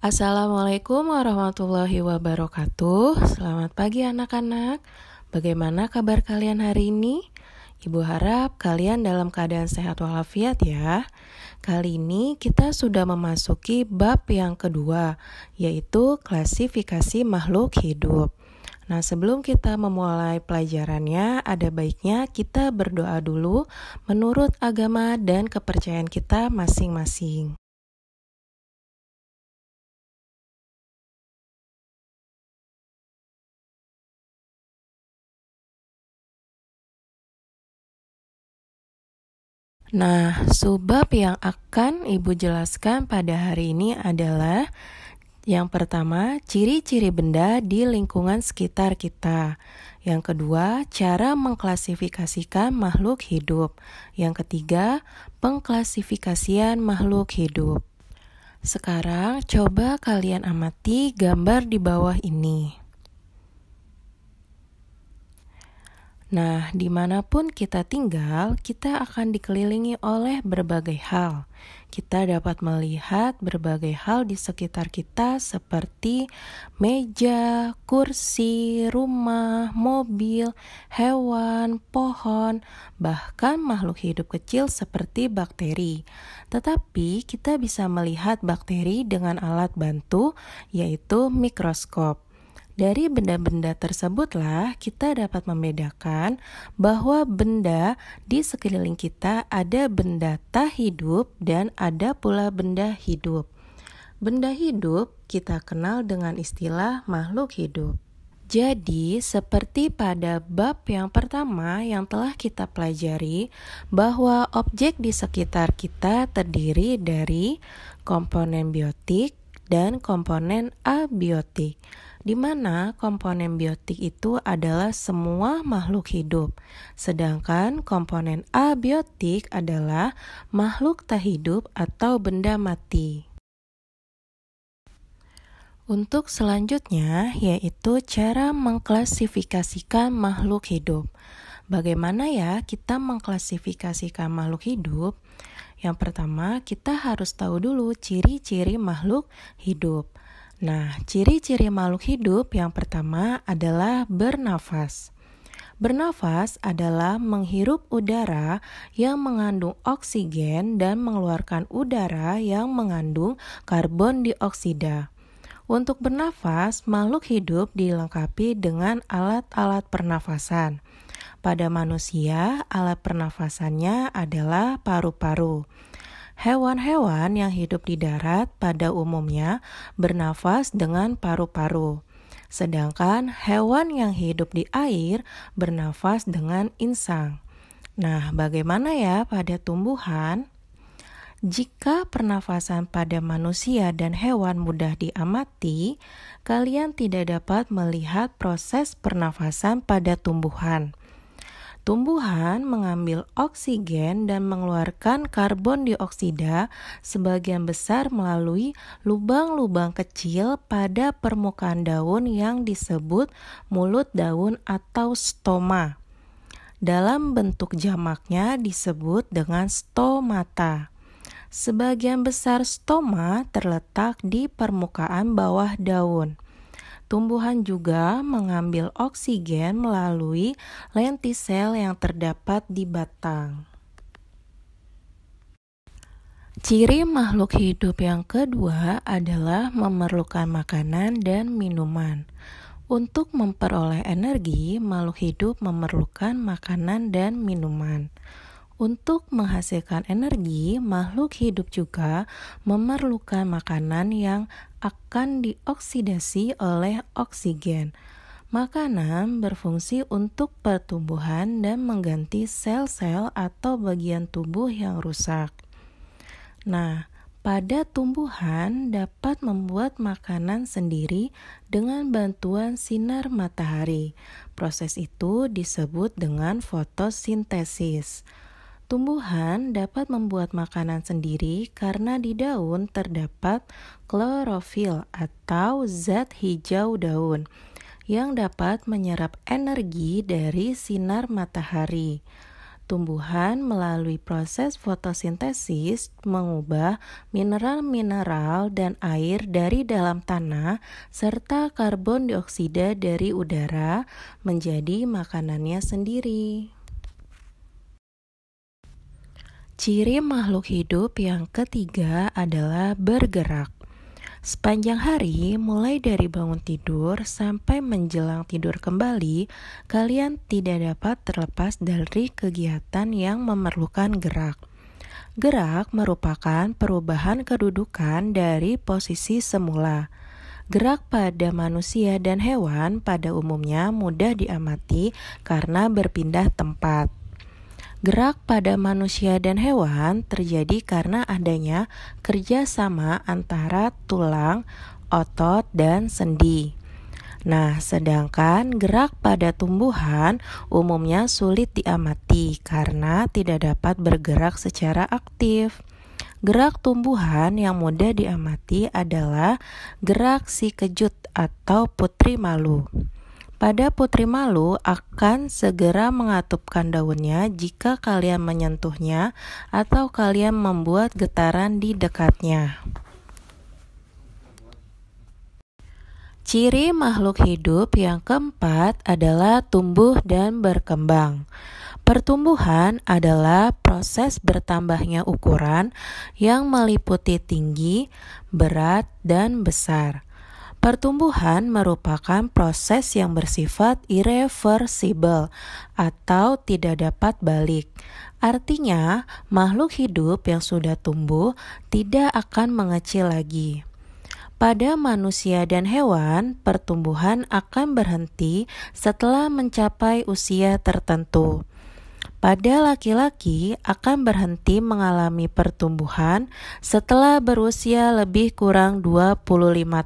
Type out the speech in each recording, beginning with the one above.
Assalamualaikum warahmatullahi wabarakatuh. Selamat pagi anak-anak. Bagaimana kabar kalian hari ini? Ibu harap kalian dalam keadaan sehat walafiat ya. Kali ini kita sudah memasuki bab yang kedua, yaitu klasifikasi makhluk hidup. Nah, sebelum kita memulai pelajarannya, ada baiknya kita berdoa dulu menurut agama dan kepercayaan kita masing-masing. Nah, subbab yang akan Ibu jelaskan pada hari ini adalah yang pertama, ciri-ciri benda di lingkungan sekitar kita. Yang kedua, cara mengklasifikasikan makhluk hidup. Yang ketiga, pengklasifikasian makhluk hidup. Sekarang coba kalian amati gambar di bawah ini. Nah, dimanapun kita tinggal, kita akan dikelilingi oleh berbagai hal. Kita dapat melihat berbagai hal di sekitar kita seperti meja, kursi, rumah, mobil, hewan, pohon, bahkan makhluk hidup kecil seperti bakteri. Tetapi kita bisa melihat bakteri dengan alat bantu, yaitu mikroskop. Dari benda-benda tersebutlah kita dapat membedakan bahwa benda di sekeliling kita ada benda tak hidup dan ada pula benda hidup. Benda hidup kita kenal dengan istilah makhluk hidup. Jadi, seperti pada bab yang pertama yang telah kita pelajari, bahwa objek di sekitar kita terdiri dari komponen biotik dan komponen abiotik, di mana komponen biotik itu adalah semua makhluk hidup, sedangkan komponen abiotik adalah makhluk tak hidup atau benda mati. Untuk selanjutnya, yaitu cara mengklasifikasikan makhluk hidup. Bagaimana ya kita mengklasifikasikan makhluk hidup? Yang pertama, kita harus tahu dulu ciri-ciri makhluk hidup. Nah, ciri-ciri makhluk hidup yang pertama adalah bernafas. Bernafas adalah menghirup udara yang mengandung oksigen dan mengeluarkan udara yang mengandung karbon dioksida. Untuk bernafas, makhluk hidup dilengkapi dengan alat-alat pernafasan. Pada manusia, alat pernafasannya adalah paru-paru. Hewan-hewan yang hidup di darat pada umumnya bernafas dengan paru-paru. Sedangkan hewan yang hidup di air bernafas dengan insang. Nah, bagaimana ya pada tumbuhan? Jika pernafasan pada manusia dan hewan mudah diamati, kalian tidak dapat melihat proses pernafasan pada tumbuhan. Tumbuhan mengambil oksigen dan mengeluarkan karbon dioksida sebagian besar melalui lubang-lubang kecil pada permukaan daun yang disebut mulut daun atau stoma. Dalam bentuk jamaknya disebut dengan stomata. Sebagian besar stoma terletak di permukaan bawah daun. Tumbuhan juga mengambil oksigen melalui lentisel yang terdapat di batang. Ciri makhluk hidup yang kedua adalah memerlukan makanan dan minuman. Untuk memperoleh energi, makhluk hidup memerlukan makanan dan minuman. Untuk menghasilkan energi, makhluk hidup juga memerlukan makanan yang akan dioksidasi oleh oksigen. Makanan berfungsi untuk pertumbuhan dan mengganti sel-sel atau bagian tubuh yang rusak. Nah, pada tumbuhan dapat membuat makanan sendiri dengan bantuan sinar matahari. Proses itu disebut dengan fotosintesis. Tumbuhan dapat membuat makanan sendiri karena di daun terdapat klorofil atau zat hijau daun yang dapat menyerap energi dari sinar matahari. Tumbuhan melalui proses fotosintesis mengubah mineral-mineral dan air dari dalam tanah serta karbon dioksida dari udara menjadi makanannya sendiri. Ciri makhluk hidup yang ketiga adalah bergerak. Sepanjang hari, mulai dari bangun tidur sampai menjelang tidur kembali, kalian tidak dapat terlepas dari kegiatan yang memerlukan gerak. Gerak merupakan perubahan kedudukan dari posisi semula. Gerak pada manusia dan hewan pada umumnya mudah diamati karena berpindah tempat. Gerak pada manusia dan hewan terjadi karena adanya kerjasama antara tulang, otot, dan sendi. Nah, sedangkan gerak pada tumbuhan umumnya sulit diamati karena tidak dapat bergerak secara aktif. Gerak tumbuhan yang mudah diamati adalah gerak si kejut atau putri malu. Pada putri malu akan segera mengatupkan daunnya jika kalian menyentuhnya atau kalian membuat getaran di dekatnya. Ciri makhluk hidup yang keempat adalah tumbuh dan berkembang. Pertumbuhan adalah proses bertambahnya ukuran yang meliputi tinggi, berat, dan besar. Pertumbuhan merupakan proses yang bersifat irreversibel atau tidak dapat balik. Artinya, makhluk hidup yang sudah tumbuh tidak akan mengecil lagi. Pada manusia dan hewan, pertumbuhan akan berhenti setelah mencapai usia tertentu. Pada laki-laki akan berhenti mengalami pertumbuhan setelah berusia lebih kurang 25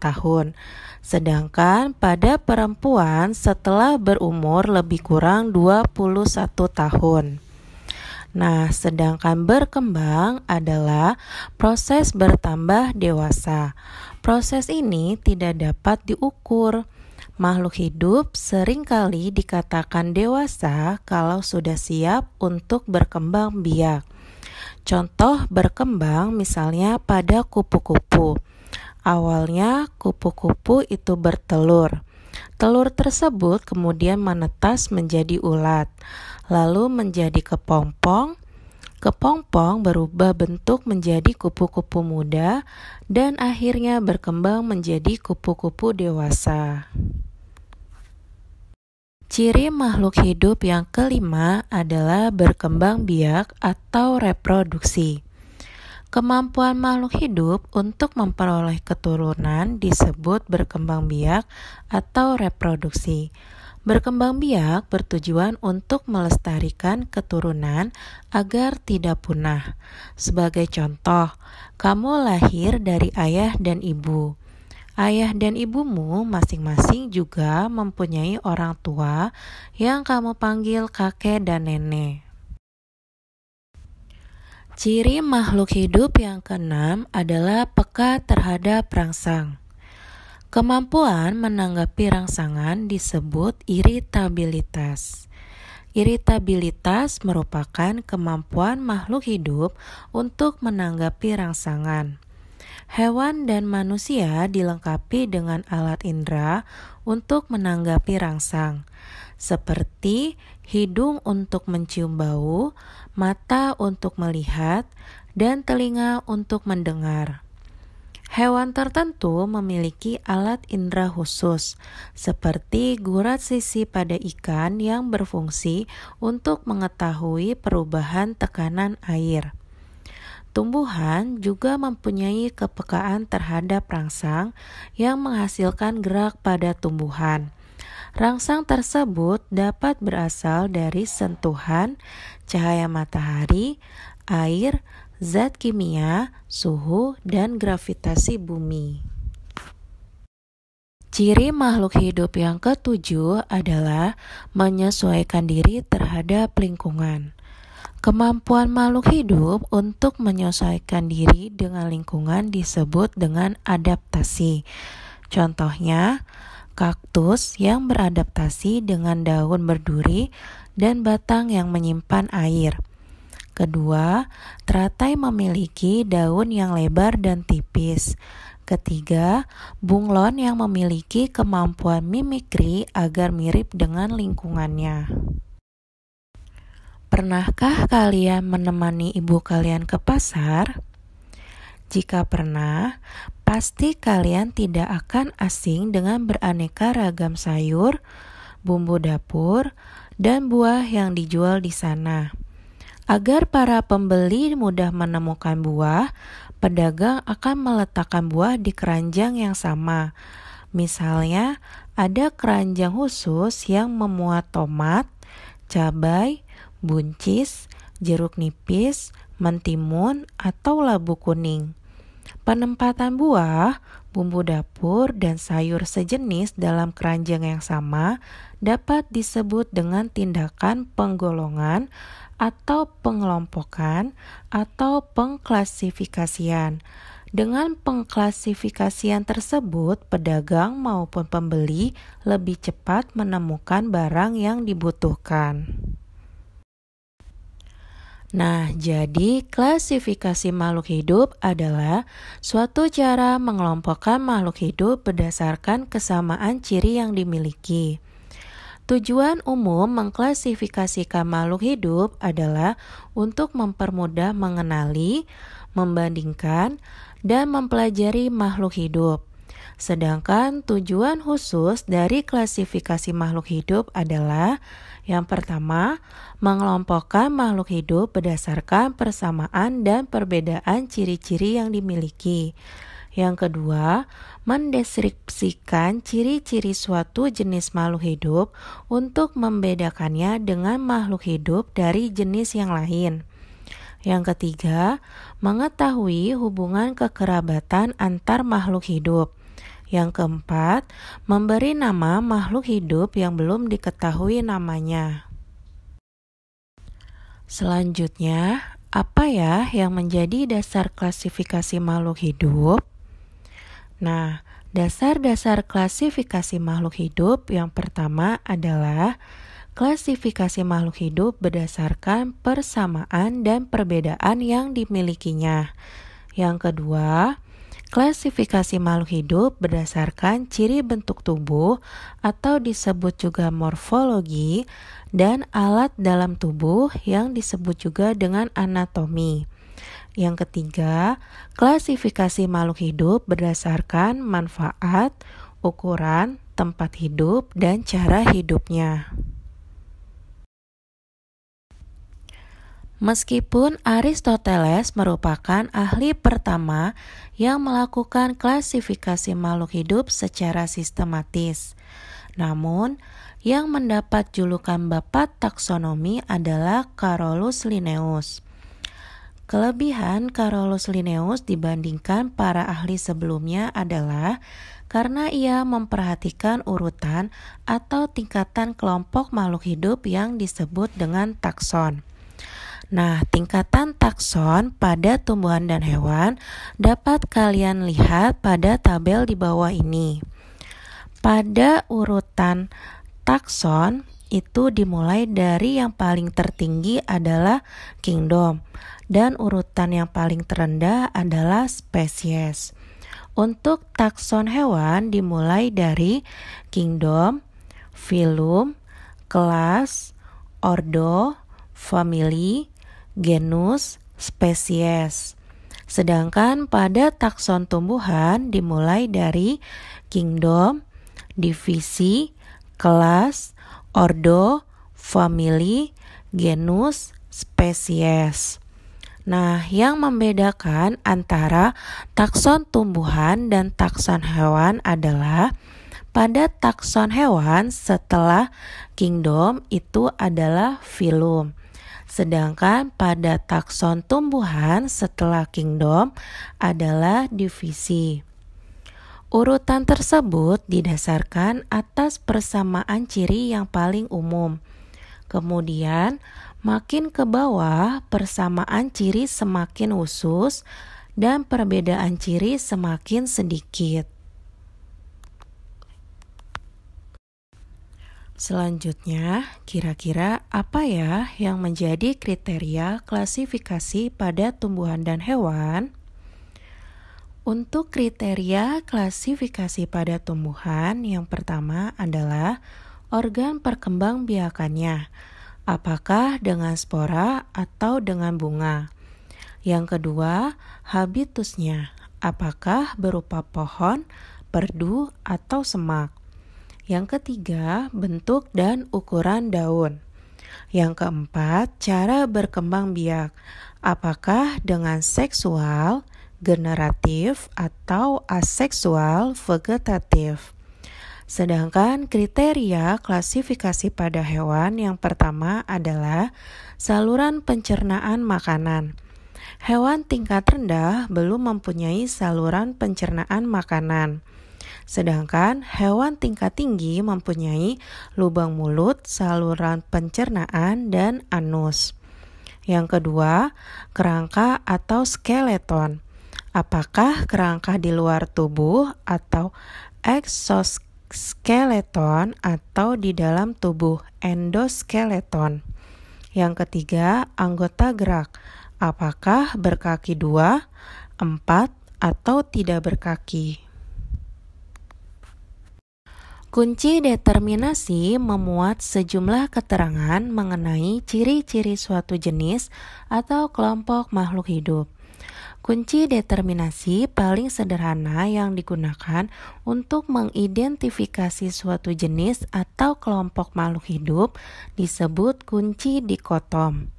tahun. Sedangkan pada perempuan setelah berumur lebih kurang 21 tahun. Nah, sedangkan berkembang adalah proses bertambah dewasa. Proses ini tidak dapat diukur. Makhluk hidup seringkali dikatakan dewasa kalau sudah siap untuk berkembang biak. Contoh berkembang misalnya pada kupu-kupu. Awalnya kupu-kupu itu bertelur. Telur tersebut kemudian menetas menjadi ulat, lalu menjadi kepompong. Kepompong berubah bentuk menjadi kupu-kupu muda dan akhirnya berkembang menjadi kupu-kupu dewasa. Ciri makhluk hidup yang kelima adalah berkembang biak atau reproduksi. Kemampuan makhluk hidup untuk memperoleh keturunan disebut berkembang biak atau reproduksi. Berkembang biak bertujuan untuk melestarikan keturunan agar tidak punah. Sebagai contoh, kamu lahir dari ayah dan ibu. Ayah dan ibumu masing-masing juga mempunyai orang tua yang kamu panggil kakek dan nenek. Ciri makhluk hidup yang keenam adalah peka terhadap rangsang. Kemampuan menanggapi rangsangan disebut iritabilitas. Iritabilitas merupakan kemampuan makhluk hidup untuk menanggapi rangsangan. Hewan dan manusia dilengkapi dengan alat indera untuk menanggapi rangsang, seperti hidung untuk mencium bau, mata untuk melihat, dan telinga untuk mendengar. Hewan tertentu memiliki alat indera khusus, seperti gurat sisi pada ikan yang berfungsi untuk mengetahui perubahan tekanan air. Tumbuhan juga mempunyai kepekaan terhadap rangsang yang menghasilkan gerak pada tumbuhan. Rangsang tersebut dapat berasal dari sentuhan, cahaya matahari, air, zat kimia, suhu, dan gravitasi bumi. Ciri makhluk hidup yang ketujuh adalah menyesuaikan diri terhadap lingkungan. Kemampuan makhluk hidup untuk menyesuaikan diri dengan lingkungan disebut dengan adaptasi. Contohnya, kaktus yang beradaptasi dengan daun berduri dan batang yang menyimpan air. Kedua, teratai memiliki daun yang lebar dan tipis. Ketiga, bunglon yang memiliki kemampuan mimikri agar mirip dengan lingkungannya. Pernahkah kalian menemani ibu kalian ke pasar? Jika pernah, pasti kalian tidak akan asing dengan beraneka ragam sayur, bumbu dapur, dan buah yang dijual di sana. Agar para pembeli mudah menemukan buah, pedagang akan meletakkan buah di keranjang yang sama. Misalnya, ada keranjang khusus yang memuat tomat, cabai, buncis, jeruk nipis, mentimun, atau labu kuning. Penempatan buah, bumbu dapur, dan sayur sejenis dalam keranjang yang sama dapat disebut dengan tindakan penggolongan atau pengelompokan atau pengklasifikasian. Dengan pengklasifikasian tersebut, pedagang maupun pembeli lebih cepat menemukan barang yang dibutuhkan. Nah, jadi klasifikasi makhluk hidup adalah suatu cara mengelompokkan makhluk hidup berdasarkan kesamaan ciri yang dimiliki. Tujuan umum mengklasifikasikan makhluk hidup adalah untuk mempermudah mengenali, membandingkan, dan mempelajari makhluk hidup. Sedangkan tujuan khusus dari klasifikasi makhluk hidup adalah yang pertama, mengelompokkan makhluk hidup berdasarkan persamaan dan perbedaan ciri-ciri yang dimiliki. Yang kedua, mendeskripsikan ciri-ciri suatu jenis makhluk hidup untuk membedakannya dengan makhluk hidup dari jenis yang lain. Yang ketiga, mengetahui hubungan kekerabatan antar makhluk hidup. Yang keempat, memberi nama makhluk hidup yang belum diketahui namanya. Selanjutnya, apa ya yang menjadi dasar klasifikasi makhluk hidup? Nah, dasar-dasar klasifikasi makhluk hidup yang pertama adalah klasifikasi makhluk hidup berdasarkan persamaan dan perbedaan yang dimilikinya. Yang kedua, klasifikasi makhluk hidup berdasarkan ciri bentuk tubuh atau disebut juga morfologi dan alat dalam tubuh yang disebut juga dengan anatomi. Yang ketiga, klasifikasi makhluk hidup berdasarkan manfaat, ukuran, tempat hidup, dan cara hidupnya. Meskipun Aristoteles merupakan ahli pertama yang melakukan klasifikasi makhluk hidup secara sistematis, namun yang mendapat julukan Bapak Taksonomi adalah Carolus Linnaeus. Kelebihan Carolus Linnaeus dibandingkan para ahli sebelumnya adalah karena ia memperhatikan urutan atau tingkatan kelompok makhluk hidup yang disebut dengan takson. Nah, tingkatan takson pada tumbuhan dan hewan dapat kalian lihat pada tabel di bawah ini. Pada urutan takson itu dimulai dari yang paling tertinggi adalah kingdom dan urutan yang paling terendah adalah spesies. Untuk takson hewan dimulai dari kingdom, phylum, kelas, ordo, family, genus, spesies. Sedangkan pada takson tumbuhan dimulai dari kingdom, divisi, kelas, ordo, family, genus, spesies. Nah, yang membedakan antara takson tumbuhan dan takson hewan adalah pada takson hewan setelah kingdom itu adalah phylum. Sedangkan pada takson tumbuhan setelah kingdom adalah divisi. Urutan tersebut didasarkan atas persamaan ciri yang paling umum. Kemudian, makin ke bawah persamaan ciri semakin khusus dan perbedaan ciri semakin sedikit. Selanjutnya, kira-kira apa ya yang menjadi kriteria klasifikasi pada tumbuhan dan hewan? Untuk kriteria klasifikasi pada tumbuhan, yang pertama adalah organ perkembangbiakannya, apakah dengan spora atau dengan bunga. Yang kedua, habitusnya, apakah berupa pohon, perdu, atau semak. Yang ketiga, bentuk dan ukuran daun. Yang keempat, cara berkembang biak, apakah dengan seksual, generatif, atau aseksual vegetatif. Sedangkan kriteria klasifikasi pada hewan yang pertama adalah saluran pencernaan makanan. Hewan tingkat rendah belum mempunyai saluran pencernaan makanan. Sedangkan hewan tingkat tinggi mempunyai lubang mulut, saluran pencernaan, dan anus. Yang kedua, kerangka atau skeleton. Apakah kerangka di luar tubuh atau exoskeleton atau di dalam tubuh endoskeleton? Yang ketiga, anggota gerak. Apakah berkaki 2, 4, atau tidak berkaki? Kunci determinasi memuat sejumlah keterangan mengenai ciri-ciri suatu jenis atau kelompok makhluk hidup. Kunci determinasi paling sederhana yang digunakan untuk mengidentifikasi suatu jenis atau kelompok makhluk hidup disebut kunci dikotom.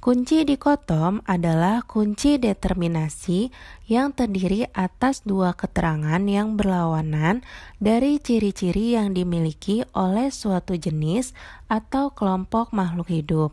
Kunci dikotom adalah kunci determinasi yang terdiri atas dua keterangan yang berlawanan dari ciri-ciri yang dimiliki oleh suatu jenis atau kelompok makhluk hidup.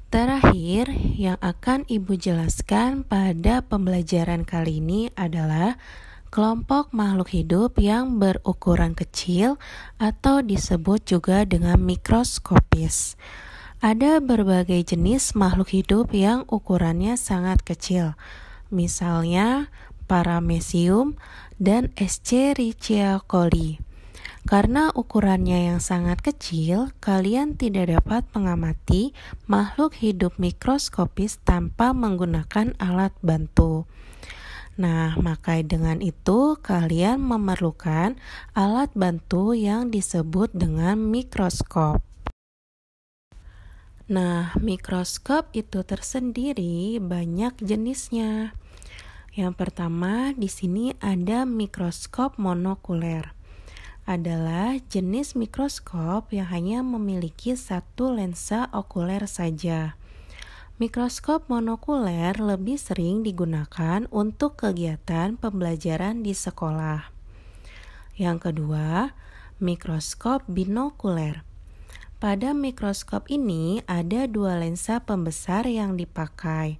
Terakhir, yang akan Ibu jelaskan pada pembelajaran kali ini adalah kelompok makhluk hidup yang berukuran kecil atau disebut juga dengan mikroskopis. Ada berbagai jenis makhluk hidup yang ukurannya sangat kecil, misalnya Paramecium dan Escherichia coli. Karena ukurannya yang sangat kecil, kalian tidak dapat mengamati makhluk hidup mikroskopis tanpa menggunakan alat bantu. Nah, maka dengan itu kalian memerlukan alat bantu yang disebut dengan mikroskop. Nah, mikroskop itu tersendiri banyak jenisnya. Yang pertama, di sini ada mikroskop monokuler. Adalah jenis mikroskop yang hanya memiliki satu lensa okuler saja. Mikroskop monokuler lebih sering digunakan untuk kegiatan pembelajaran di sekolah. Yang kedua, mikroskop binokuler. Pada mikroskop ini ada dua lensa pembesar yang dipakai.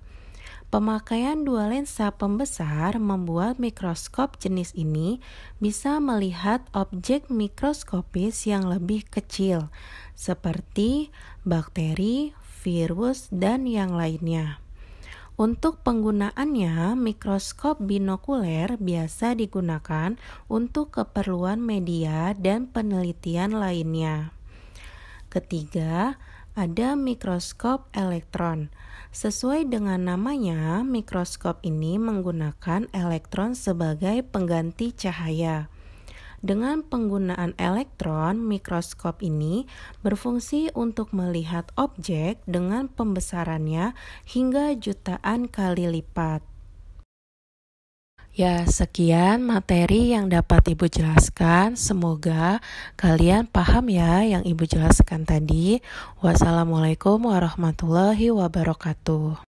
Pemakaian dua lensa pembesar membuat mikroskop jenis ini bisa melihat objek mikroskopis yang lebih kecil, seperti bakteri, virus, dan yang lainnya. Untuk penggunaannya, mikroskop binokuler biasa digunakan untuk keperluan media dan penelitian lainnya. Ketiga, ada mikroskop elektron. Sesuai dengan namanya, mikroskop ini menggunakan elektron sebagai pengganti cahaya. Dengan penggunaan elektron, mikroskop ini berfungsi untuk melihat objek dengan pembesarannya hingga jutaan kali lipat. Ya, sekian materi yang dapat Ibu jelaskan. Semoga kalian paham ya yang Ibu jelaskan tadi. Wassalamualaikum warahmatullahi wabarakatuh.